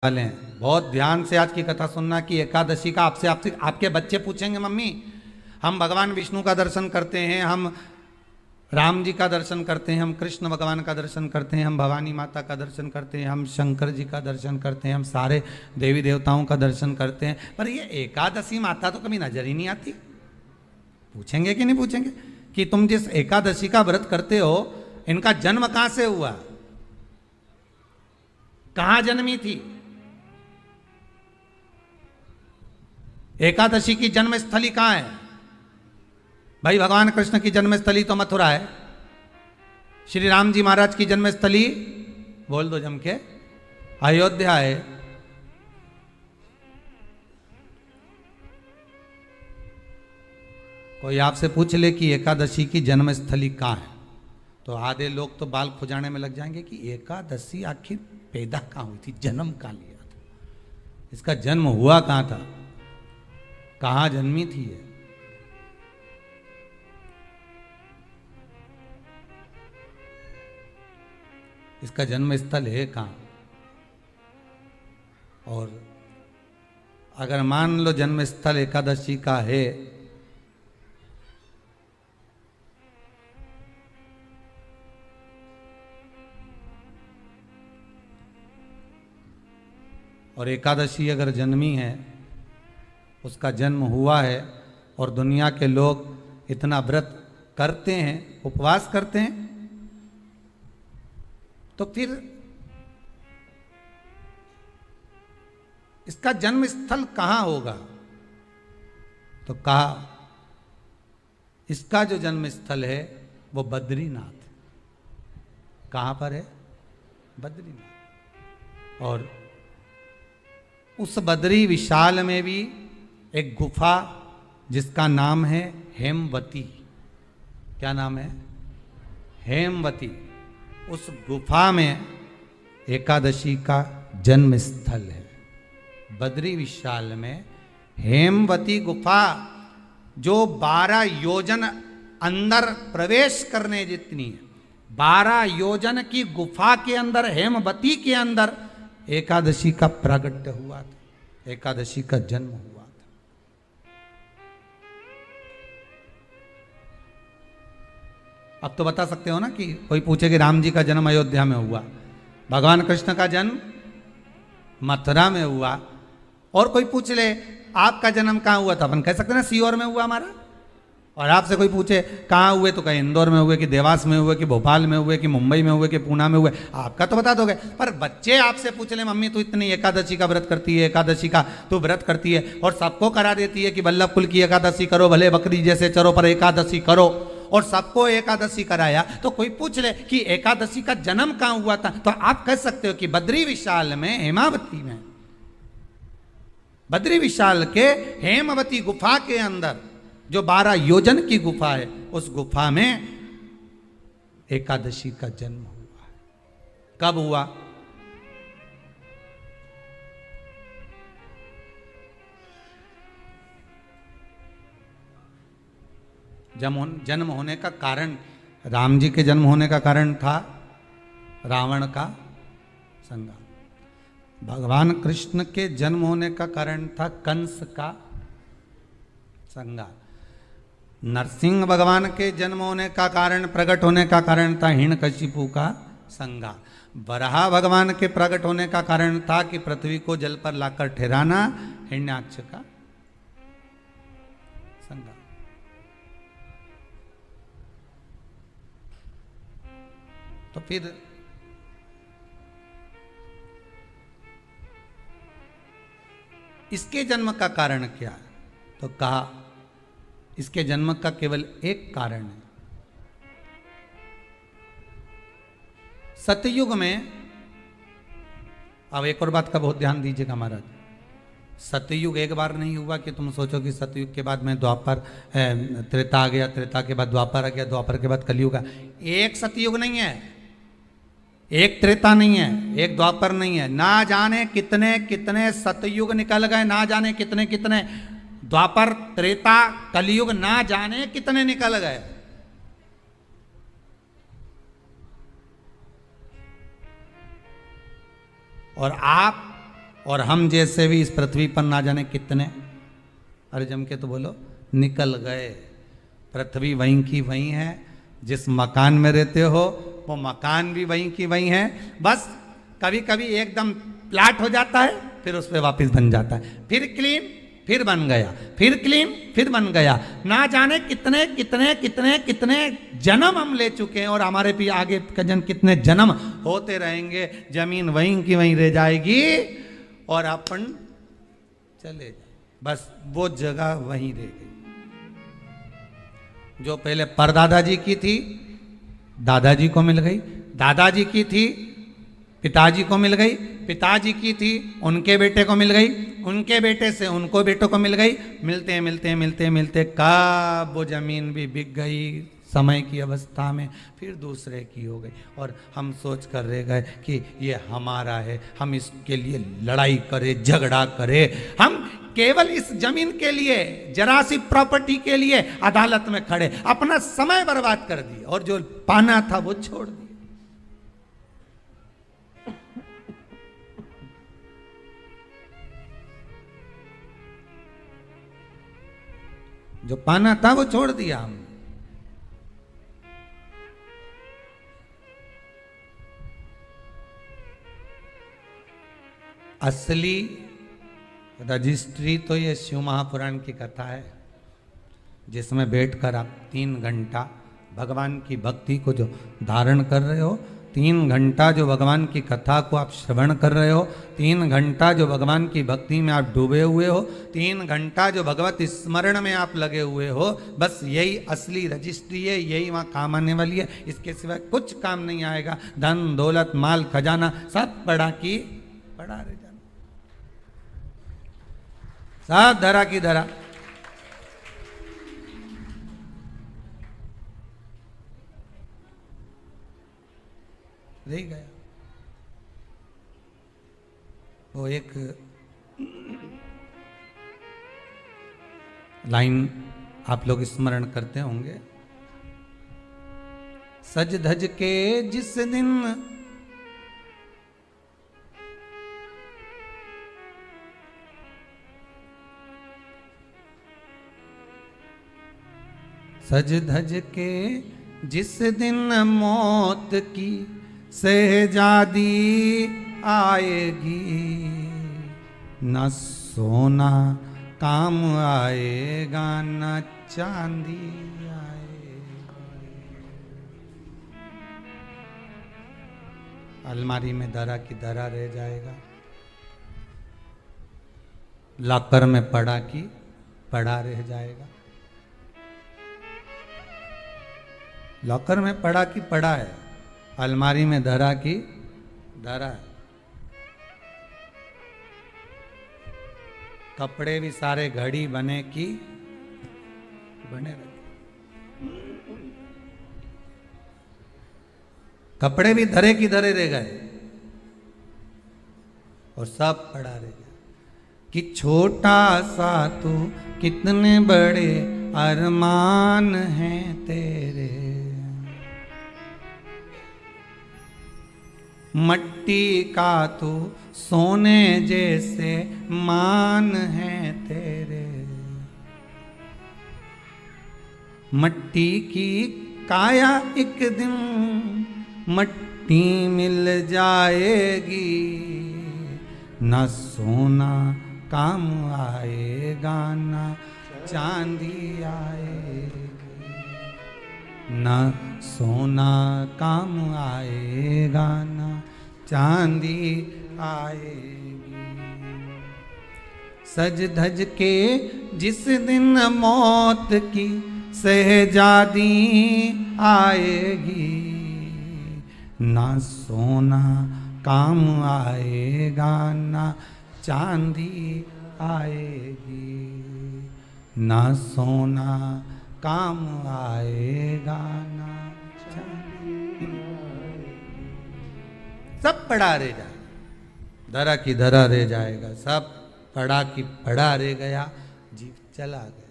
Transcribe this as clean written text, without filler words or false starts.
वाले हैं। बहुत ध्यान से आज की कथा सुनना कि एकादशी का आपसे आपसे आपके बच्चे पूछेंगे, मम्मी हम भगवान विष्णु का दर्शन करते हैं, हम राम जी का दर्शन करते हैं, हम कृष्ण भगवान का दर्शन करते हैं, हम भवानी माता का दर्शन करते हैं, हम शंकर जी का दर्शन करते हैं, हम सारे देवी देवताओं का दर्शन करते हैं, पर ये एकादशी माता तो कभी नजर ही नहीं आती। पूछेंगे कि नहीं पूछेंगे कि तुम जिस एकादशी का व्रत करते हो इनका जन्म कहां से हुआ, कहां जन्मी थी? एकादशी की जन्मस्थली कहां है? भाई भगवान कृष्ण की जन्मस्थली तो मथुरा है, श्री राम जी महाराज की जन्मस्थली बोल दो जम के अयोध्या है। कोई आपसे पूछ ले कि एकादशी की जन्मस्थली कहां है तो आधे लोग तो बाल खुजाने में लग जाएंगे कि एकादशी आखिर पैदा कहां हुई थी, जन्म कहां लिया था, इसका जन्म हुआ कहां था, कहां जन्मी थी ये? इसका जन्म स्थल है कहां? और अगर मान लो जन्म स्थल एकादशी का है और एकादशी अगर जन्मी है, उसका जन्म हुआ है और दुनिया के लोग इतना व्रत करते हैं, उपवास करते हैं, तो फिर इसका जन्म स्थल कहां होगा? तो कहा इसका जो जन्म स्थल है वो बद्रीनाथ। कहां पर है? बद्रीनाथ। और उस बद्री विशाल में भी एक गुफा जिसका नाम है हेमवती। क्या नाम है? हेमवती। उस गुफा में एकादशी का जन्म स्थल है। बद्री विशाल में हेमवती गुफा जो 12 योजन अंदर प्रवेश करने जितनी है, 12 योजन की गुफा के अंदर, हेमवती के अंदर एकादशी का प्रागट्य हुआ था, एकादशी का जन्म हुआ था। अब तो बता सकते हो ना कि कोई पूछे कि राम जी का जन्म अयोध्या में हुआ, भगवान कृष्ण का जन्म मथुरा में हुआ, और कोई पूछ ले आपका जन्म कहां हुआ था, अपन कह सकते ना सीहोर में हुआ हमारा। और आपसे कोई पूछे कहाँ हुए तो कहीं इंदौर में हुए, कि देवास में हुए, कि भोपाल में हुए, कि मुंबई में हुए, कि पूना में हुए, आपका तो बता दोगे। पर बच्चे आपसे पूछ ले मम्मी तू इतनी एकादशी का व्रत करती है, एकादशी का तू व्रत करती है और सबको करा देती है कि वल्लभ कुल की एकादशी करो, भले बकरी जैसे चरो पर एकादशी करो, और सबको एकादशी कराया, तो कोई पूछ ले कि एकादशी का जन्म कहाँ हुआ था, तो आप कह सकते हो कि बद्री विशाल में, हेमावती में, बद्री विशाल के हेमवती गुफा के अंदर जो 12 योजन की गुफा है, उस गुफा में एकादशी का जन्म हुआ। कब हुआ? जन्म होने का कारण, राम जी के जन्म होने का कारण था रावण का संहार। भगवान कृष्ण के जन्म होने का कारण था कंस का संहार। नरसिंह भगवान के जन्म होने का कारण, प्रकट होने का कारण था हिरण्यकशिपु का संहार। वराह भगवान के प्रकट होने का कारण था कि पृथ्वी को जल पर लाकर ठहराना, हिरण्याक्ष का संहार। तो फिर इसके जन्म का कारण क्या है? तो कहा इसके जन्म का केवल एक कारण है। सतयुग में, अब एक और बात का बहुत ध्यान दीजिएगा महाराज, सतयुग एक बार नहीं हुआ कि तुम सोचो कि सतयुग के बाद में द्वापर, त्रेता आ गया, त्रेता के बाद द्वापर आ गया, द्वापर के बाद कलयुग। एक सतयुग नहीं है, एक त्रेता नहीं है, एक द्वापर नहीं है, ना जाने कितने कितने सतयुग निकल गए, ना जाने कितने कितने द्वापर, त्रेता, कलयुग, ना जाने कितने निकल गए। और आप और हम जैसे भी इस पृथ्वी पर ना जाने कितने, अरे जम के तो बोलो, निकल गए। पृथ्वी वहीं की वहीं है, जिस मकान में रहते हो वो मकान भी वहीं की वहीं है। बस कभी कभी एकदम प्लाट हो जाता है, फिर उस पर वापस बन जाता है, फिर क्लीन, फिर बन गया, फिर क्लीन, फिर बन गया। ना जाने कितने कितने कितने कितने जन्म हम ले चुके हैं, और हमारे भी आगे का जन्म कितने जन्म होते रहेंगे। जमीन वहीं की वहीं रह जाएगी और अपन चले जाए, बस वो जगह वहीं रह गई। जो पहले परदादाजी की थी, दादाजी को मिल गई, दादाजी की थी, पिताजी को मिल गई, पिताजी की थी, उनके बेटे को मिल गई, उनके बेटे से उनको बेटों को मिल गई। मिलते मिलते मिलते मिलते कब वो जमीन भी बिक गई समय की अवस्था में, फिर दूसरे की हो गई, और हम सोच कर रह गए कि ये हमारा है, हम इसके लिए लड़ाई करें, झगड़ा करें। हम केवल इस जमीन के लिए, जरा सी प्रॉपर्टी के लिए अदालत में खड़े, अपना समय बर्बाद कर दिया, और जो पाना था वो छोड़ दिया। जो पाना था वो छोड़ दिया हमने। असली रजिस्ट्री तो ये शिव महापुराण की कथा है, जिसमें बैठकर आप 3 घंटा भगवान की भक्ति को जो धारण कर रहे हो, 3 घंटा जो भगवान की कथा को आप श्रवण कर रहे हो, 3 घंटा जो भगवान की भक्ति में आप डूबे हुए हो, 3 घंटा जो भगवत स्मरण में आप लगे हुए हो, बस यही असली रजिस्ट्री है, यही वहाँ काम आने वाली है। इसके सिवा कुछ काम नहीं आएगा। धन दौलत माल खजाना सब पड़ा की पड़ा रह जाना, सब धरा की धरा। रह गया। वो एक लाइन आप लोग स्मरण करते होंगे, सज धज के जिस दिन सज धज के जिस दिन मौत की शहजादी आएगी, न सोना काम आएगा न चांदी आएगा। अलमारी में धरा की धरा रह जाएगा, लॉकर में पड़ा की पड़ा रह जाएगा। लॉकर में पड़ा की पड़ा है, अलमारी में धरा की धरा है। कपड़े भी सारे घड़ी बने की बने रहे, कपड़े भी धरे की धरे रह गए और सब पड़ा रह गया। कि छोटा सा तू कितने बड़े अरमान हैं तेरे, मट्टी का तू सोने जैसे मान है तेरे। मट्टी की काया एक दिन मट्टी मिल जाएगी, न सोना काम आएगा न चांदी आएगी, न सोना काम आएगा न चांदी आएगी। सज धज के जिस दिन मौत की शहजादी आएगी, ना सोना काम आएगा ना चांदी आएगी, ना सोना काम आएगा ना चांदी आएगी। सब पड़ा रह जाएगा, धरा की धरा रह जाएगा, सब पड़ा की पड़ा रह गया, जीव चला गया।